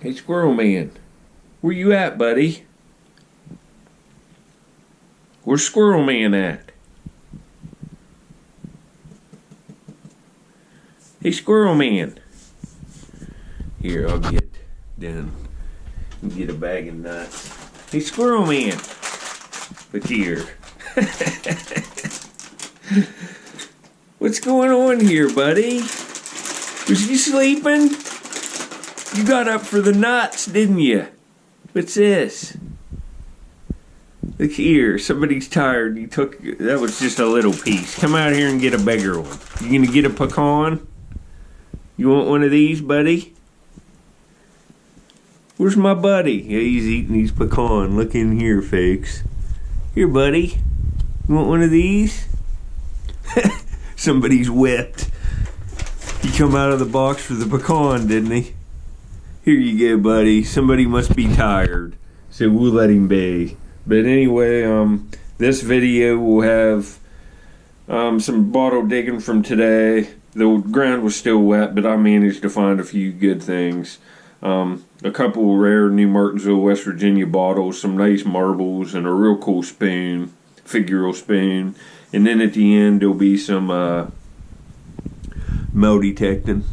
Hey, Squirrel Man. Where you at, buddy? Where's Squirrel Man at? Hey, Squirrel Man. Here, I'll get down and get a bag of nuts. Hey, Squirrel Man. Look here. What's going on here, buddy? Was you sleeping? You got up for the nuts, didn't you? What's this? Look here, somebody's tired. That was just a little piece. Come out here and get a bigger one. You gonna get a pecan? You want one of these, buddy? Where's my buddy? Yeah, he's eating these pecan. Look in here, folks. Here, buddy. You want one of these? Somebody's whipped. He come out of the box for the pecan, didn't he? Here you go, buddy. Somebody must be tired, so we'll let him be. But anyway, this video will have some bottle digging from today. The ground was still wet, but I managed to find a few good things. A couple rare new Martinsville, West Virginia bottles, some nice marbles, and a real cool spoon, figural spoon. And then at the end, there'll be some metal detecting.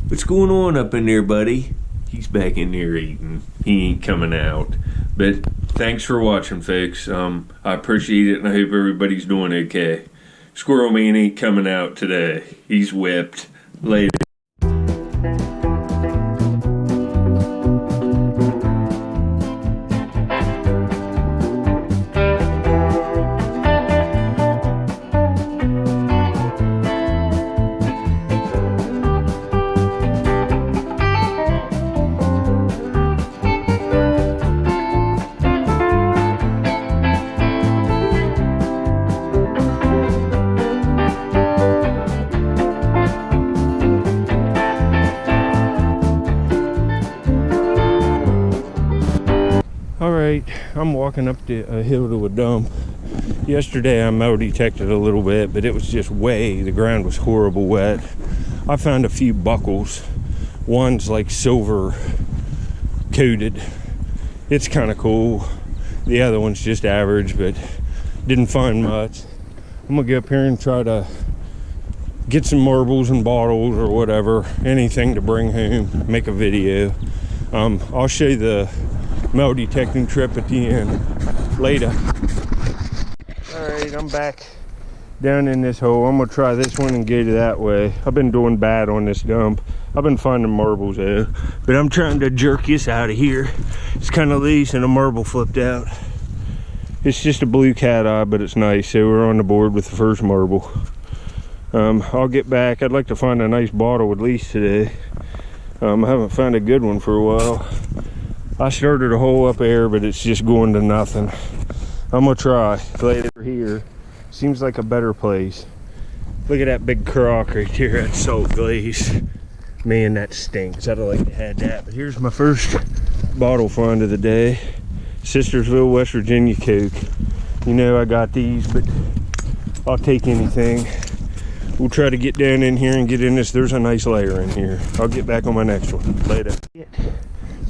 What's going on up in there, buddy? He's back in there eating. He ain't coming out. But thanks for watching, folks. I appreciate it, and I hope everybody's doing okay. Squirrel Man ain't coming out today. He's whipped. Later. Alright, I'm walking up a hill to a dump. Yesterday I metal detected a little bit, but it was just the ground was horrible wet. I found a few buckles. One's like silver coated. It's kind of cool. The other one's just average, but didn't find much. I'm gonna get up here and try to get some marbles and bottles or whatever, anything to bring home, make a video. I'll show you the metal detecting trip at the end later. Alright, I'm back down in this hole. I'm gonna try this one and go to that way. I've been doing bad on this dump. I've been finding marbles though, but I'm trying to jerk this out of here. It's kind of loose and a marble flipped out. It's just a blue cat eye, but it's nice. So we're on the board with the first marble. I'll get back. I'd like to find a nice bottle at least today. I haven't found a good one for a while. I started a hole up there, but it's just going to nothing. I'm gonna try later here. Seems like a better place. Look at that big crock right there, that salt glaze. Man, that stinks. I'd like to have that. But here's my first bottle find of the day. Sistersville, West Virginia Coke. You know I got these, but I'll take anything. We'll try to get down in here and get in this. There's a nice layer in here. I'll get back on my next one later.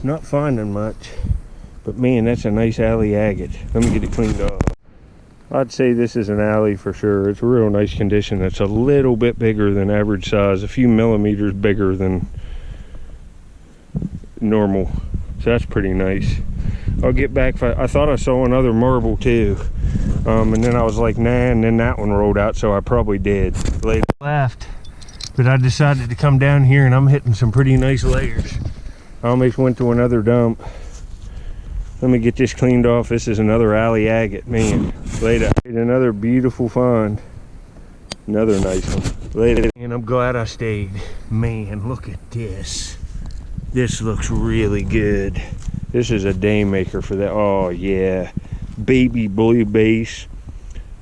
Not finding much, but man, that's a nice alley agate. Let me get it cleaned off. I'd say this is an alley for sure. It's a real nice condition. It's a little bit bigger than average size, a few millimeters bigger than normal, so that's pretty nice. I'll get back. I thought I saw another marble too, and then I was like, nah, and then that one rolled out, so I probably did. Later left, but I decided to come down here and I'm hitting some pretty nice layers. I almost went to another dump. Let me get this cleaned off. This is another alley agate, man. Later. Another beautiful find. Another nice one. Later. And I'm glad I stayed. Man, look at this. This looks really good. This is a day maker for that. Oh yeah. Baby blue base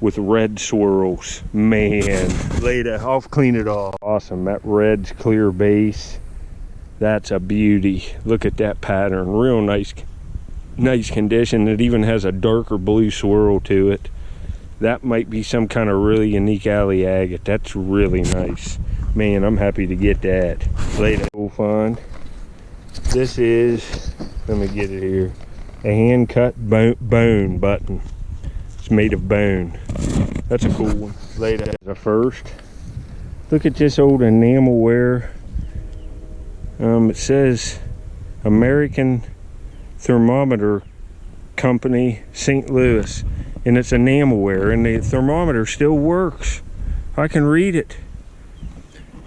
with red swirls. Man. Later. I'll clean it off. Awesome. That red's clear base. That's a beauty. Look at that pattern. Real nice condition. It even has a darker blue swirl to it. That might be some kind of really unique alley agate. That's really nice. Man, I'm happy to get that. Later. We'll find. This is, let me get it here, a hand cut bone button. It's made of bone. That's a cool one. Laid out as a first. Look at this old enamelware. It says American Thermometer Company, St. Louis, and it's enamelware, and the thermometer still works. I can read it.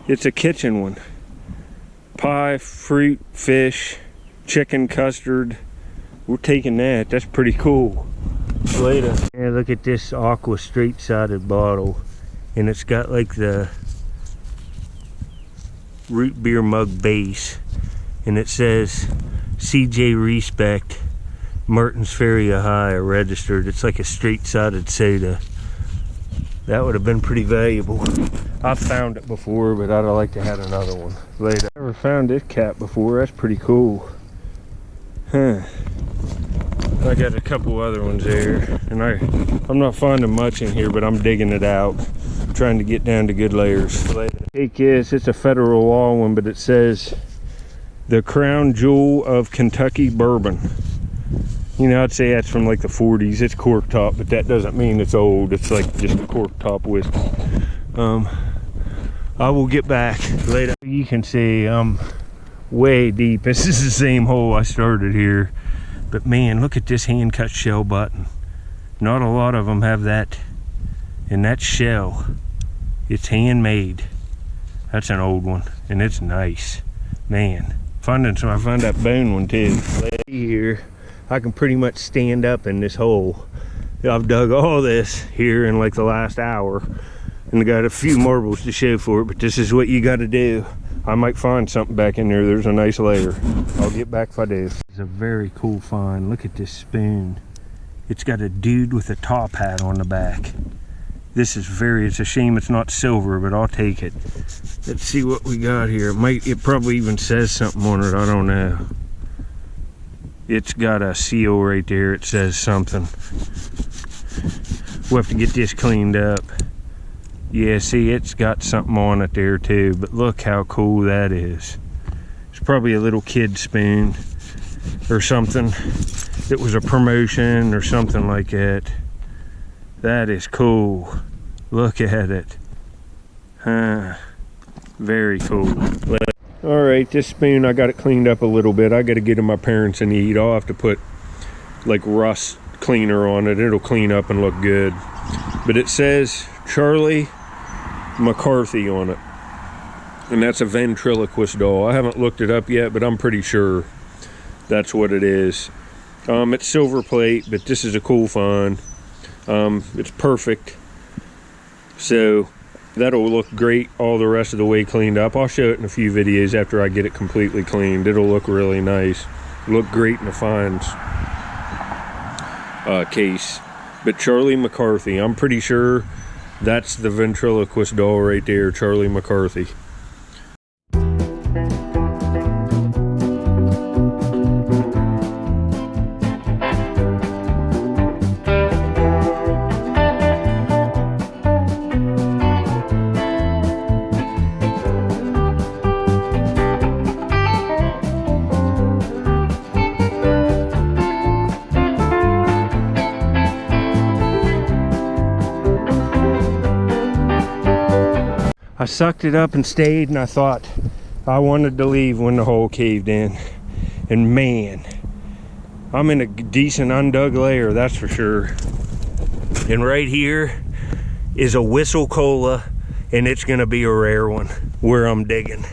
It's a kitchen one. Pie, fruit, fish, chicken, custard. We're taking that. That's pretty cool. Later. Yeah, look at this aqua straight-sided bottle, and it's got like the root beer mug base, and it says CJ Respect, Martinsville, Ohio, registered. It's like a straight-sided soda. That would have been pretty valuable. I've found it before, but I'd like to have another one later. I never found this cap before. That's pretty cool. Huh. I got a couple other ones there, and I'm not finding much in here, but I'm digging it out. I'm trying to get down to good layers. Take this. It's a federal law one, but it says the crown jewel of Kentucky bourbon. You know, I'd say that's from like the 40s. It's cork top, but that doesn't mean it's old. It's like just a cork top whiskey. I will get back later. You can see I'm way deep. This is the same hole I started here. But man, look at this hand cut shell button. Not a lot of them have that. And that shell, it's handmade. That's an old one, and it's nice. Man, I found that bone one too. Here, I can pretty much stand up in this hole. I've dug all this here in like the last hour, and I got a few marbles to show for it, but this is what you got to do. I might find something back in there. There's a nice layer. I'll get back if I do. It's a very cool find. Look at this spoon. It's got a dude with a top hat on the back. This is it's a shame it's not silver, but I'll take it. Let's see what we got here. It probably even says something on it. I don't know. It's got a seal right there. It says something. We'll have to get this cleaned up. Yeah, see, it's got something on it there too, but look how cool that is. It's probably a little kid spoon or something. It was a promotion or something like that. That is cool. Look at it. Huh. Very cool. All right, this spoon, I got it cleaned up a little bit. I got to get to my parents and eat. I'll have to put like rust cleaner on it. It'll clean up and look good. But it says Charlie McCarthy on it. And that's a ventriloquist doll. I haven't looked it up yet, but I'm pretty sure that's what it is. It's silver plate, but this is a cool find. It's perfect. So that'll look great all the rest of the way cleaned up. I'll show it in a few videos after I get it completely cleaned. It'll look really nice. Look great in the finds case. But Charlie McCarthy, I'm pretty sure that's the ventriloquist doll right there, Charlie McCarthy. I sucked it up and stayed, and I thought I wanted to leave when the hole caved in. And man, I'm in a decent undug layer, that's for sure. And right here is a whistle cola, and it's gonna be a rare one where I'm digging.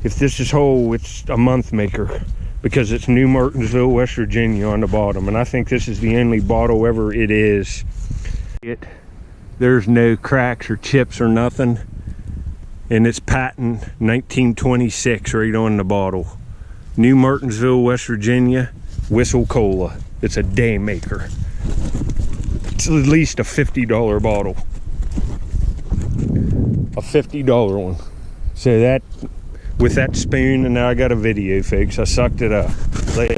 If this is whole, it's a month maker because it's New Martinsville, West Virginia on the bottom. And I think this is the only bottle ever it is. There's no cracks or chips or nothing. And it's patent 1926 right on the bottle. New Martinsville, West Virginia, Whistle Cola. It's a day maker. It's at least a $50 bottle. A $50 one. So that, with that spoon, and now I got a video fix. I sucked it up.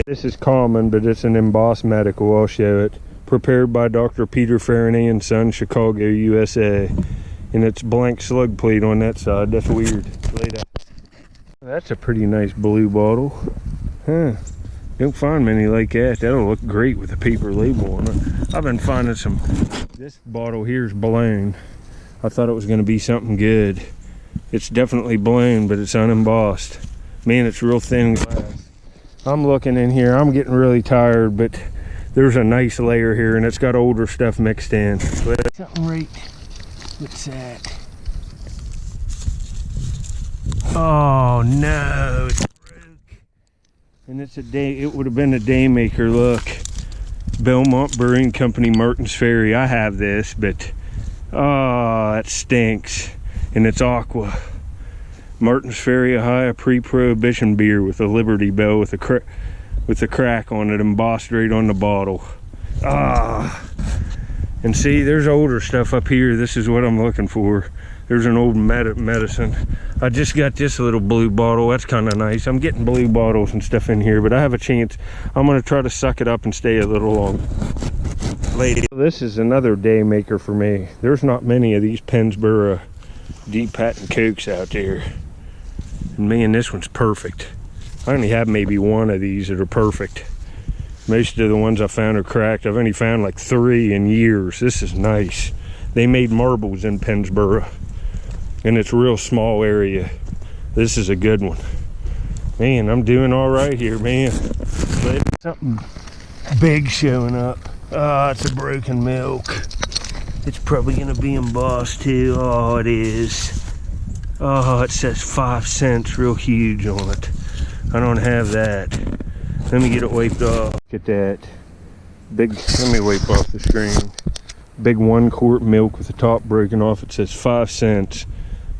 This is common, but it's an embossed medical. I'll show it. Prepared by Dr. Peter Faraday and Son, Chicago, USA. And it's blank slug plate on that side. That's weird. That's a pretty nice blue bottle. Huh. Don't find many like that. That'll look great with a paper label on it. I've been finding some. This bottle here is blown. I thought it was going to be something good. It's definitely blown, but it's unembossed. Man, it's real thin glass. I'm looking in here. I'm getting really tired, but there's a nice layer here, and it's got older stuff mixed in. Something right. What's that? Oh no, it's broke. And it's a day, it would have been a day maker. Look, Belmont Brewing Company, Martins Ferry. I have this, but oh, that stinks. And it's aqua. Martins Ferry, Ohio, pre-prohibition beer with a Liberty Bell with a crack on it, embossed right on the bottle. Ah, and see, there's older stuff up here. This is what I'm looking for. There's an old medicine. I just got this little blue bottle. That's kind of nice. I'm getting blue bottles and stuff in here, but I have a chance. I'm going to try to suck it up and stay a little long. Lady. This is another day maker for me. There's not many of these Pennsboro deep patent Cokes out there. And man, this one's perfect. I only have maybe one of these that are perfect. Most of the ones I found are cracked. I've only found like 3 in years. This is nice. They made marbles in Pennsboro. And it's a real small area. This is a good one. Man, I'm doing all right here, man. But something big showing up. Oh, it's a broken milk. It's probably gonna be embossed too. Oh, it is. Oh, it says 5 cents real huge on it. I don't have that. Let me get it wiped off. Look at that. Big, let me wipe off the screen. Big 1 quart milk with the top broken off. It says 5 cents.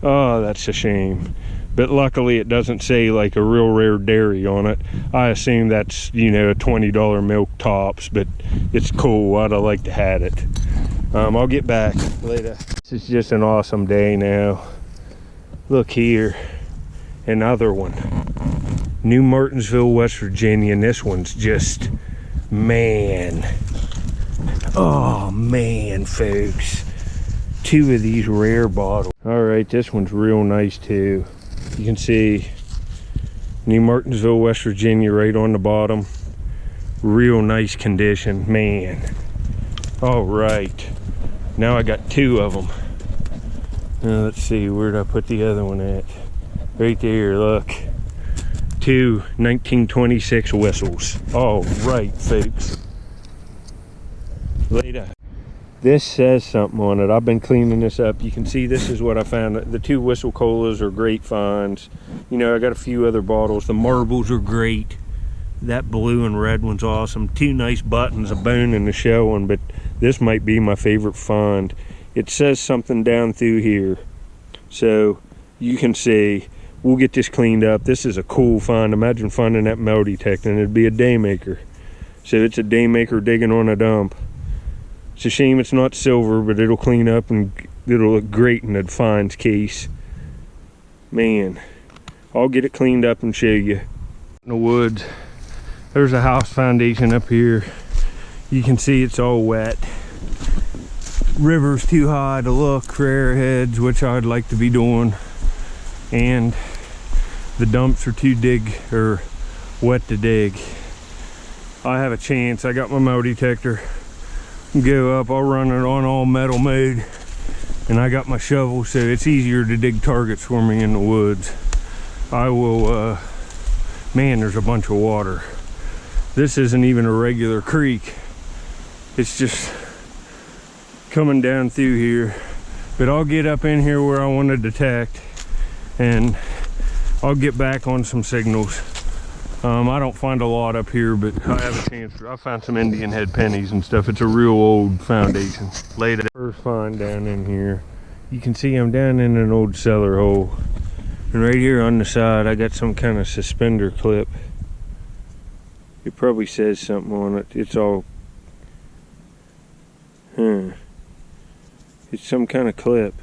Oh, that's a shame. But luckily it doesn't say like a real rare dairy on it. I assume that's, you know, a $20 milk tops, but it's cool. I'd have liked to have it. I'll get back later. This is just an awesome day now. Look here, another one. New Martinsville, West Virginia, and this one's just, man. Oh man, folks. 2 of these rare bottles. All right, this one's real nice too. You can see New Martinsville, West Virginia right on the bottom. Real nice condition, man. All right, now I got 2 of them. Now let's see, where'd I put the other one at? Right there, look. 2 1926 whistles. All right, folks. Later. This says something on it. I've been cleaning this up. You can see this is what I found. The 2 whistle colas are great finds. You know, I got a few other bottles. The marbles are great. That blue and red one's awesome. 2 nice buttons, a bone and a shell one, but this might be my favorite find. It says something down through here. So you can see, we'll get this cleaned up. This is a cool find. Imagine finding that metal detector, and it'd be a day maker. So it's a day maker digging on a dump. It's a shame it's not silver, but it'll clean up and it'll look great in the finds case. Man, I'll get it cleaned up and show you. In the woods, there's a house foundation up here. You can see it's all wet. River's too high to look for arrowheads, which I'd like to be doing. And the dumps are too wet to dig. I have a chance. I got my metal detector. Go up, I'll run it on all metal mode, and I got my shovel, so it's easier to dig targets for me in the woods. I will, man, there's a bunch of water. This isn't even a regular creek. It's just coming down through here. But I'll get up in here where I want to detect, and I'll get back on some signals. I don't find a lot up here, but I have a chance. I found some Indian head pennies and stuff. It's a real old foundation. Later, first find down in here. You can see I'm down in an old cellar hole. And right here on the side, I got some kind of suspender clip. It probably says something on it. It's all, it's some kind of clip.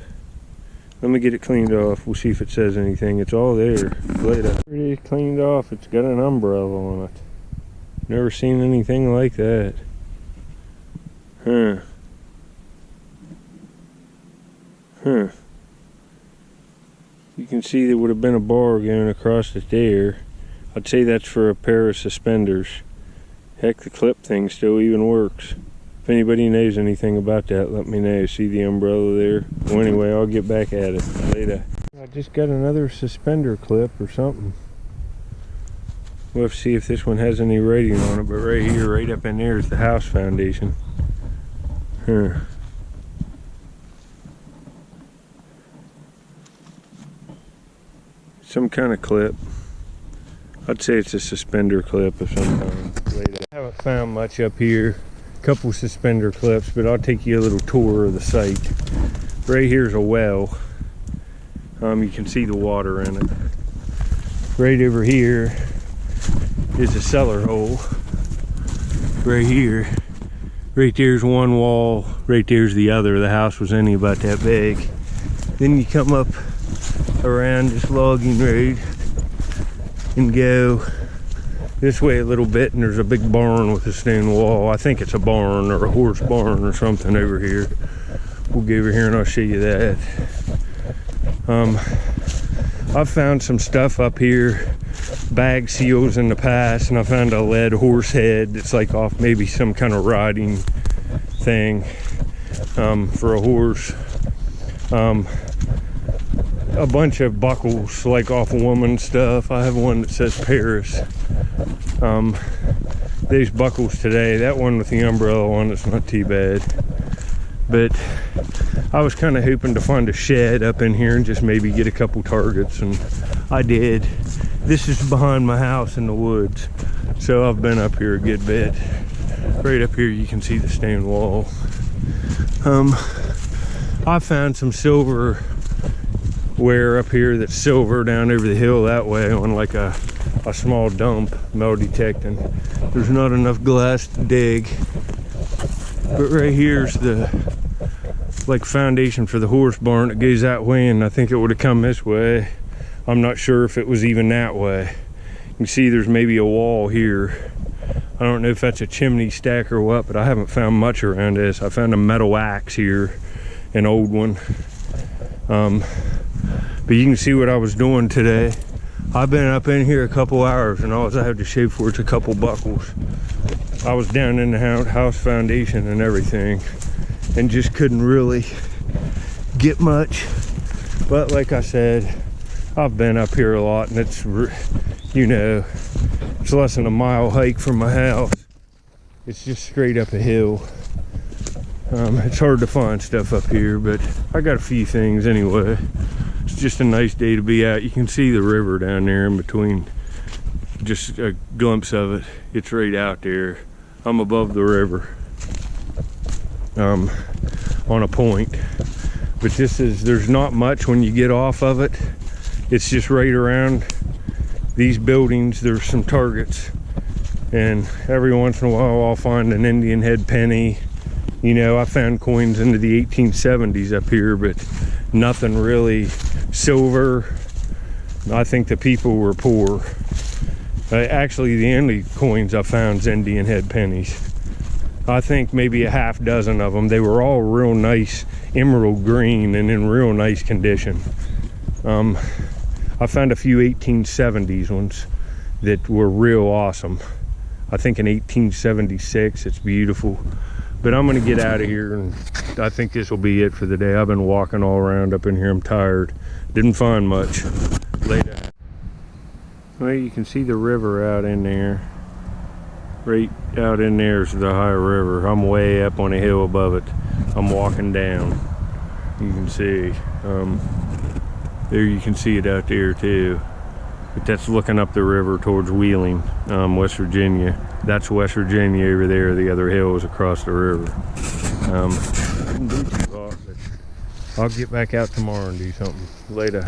Let me get it cleaned off. We'll see if it says anything. It's all there. Later. Pretty cleaned off. It's got an umbrella on it. Never seen anything like that. Huh. You can see there would have been a bar going across it there. I'd say that's for a pair of suspenders. Heck, the clip thing still even works. If anybody knows anything about that, let me know. See the umbrella there? Well, anyway, I'll get back at it later. I just got another suspender clip or something. We'll have to see if this one has any rating on it, but right here, right up in there is the house foundation. Huh. Some kind of clip. I'd say it's a suspender clip of some kind. Later. I haven't found much up here. A couple suspender clips, but I'll take you a little tour of the site. Right here's a well. You can see the water in it. Right over here is a cellar hole. Right here. Right there's one wall. Right there's the other. The house was only about that big. Then you come up around this logging road and go this way a little bit, and there's a big barn with a stone wall. I think it's a barn or a horse barn or something over here. We'll go over here and I'll show you that. I've found some stuff up here, bag seals in the past, and I found a lead horse head that's like off maybe some kind of riding thing for a horse. A bunch of buckles like off a woman's stuff. I have one that says Paris. These buckles today, that one with the umbrella on, it's not too bad. But I was kind of hoping to find a shed up in here and just maybe get a couple targets, and I did. This is behind my house in the woods, so I've been up here a good bit. Right up here you can see the stone wall. I found some silverware up here that's silver down over the hill that way on like a small dump, metal detecting. There's not enough glass to dig. But right here's the like foundation for the horse barn. It goes that way, and I think it would have come this way. I'm not sure if it was even that way. You can see there's maybe a wall here. I don't know if that's a chimney stack or what, but I haven't found much around this. I found a metal axe here, an old one. But you can see what I was doing today. I've been up in here a couple hours, and all I have to shave for is a couple buckles. I was down in the house foundation and everything, and just couldn't really get much. But like I said, I've been up here a lot, and it's, you know, it's less than a mile hike from my house. It's just straight up a hill. It's hard to find stuff up here, but I got a few things anyway. It's just a nice day to be out. You can see the river down there in between, just a glimpse of it. It's right out there. I'm above the river on a point, but there's not much when you get off of it. It's just right around these buildings. There's some targets, and every once in a while I'll find an Indian head penny. You know, I found coins into the 1870s up here, but nothing really silver. I think the people were poor. Actually, the only coins I found is Indian head pennies. I think maybe a half dozen of them. They were all real nice emerald green and in real nice condition. I found a few 1870s ones that were real awesome. I think in 1876, it's beautiful. But I'm gonna get out of here, and I think this will be it for the day. I've been walking all around up in here. I'm tired. Didn't find much. Later. Well, you can see the river out in there. Right out in there is the Ohio River. I'm way up on a hill above it. I'm walking down. You can see. There you can see it out there too. But that's looking up the river towards Wheeling, West Virginia. That's West Virginia over there. The other hill is across the river. I'll get back out tomorrow and do something. Later.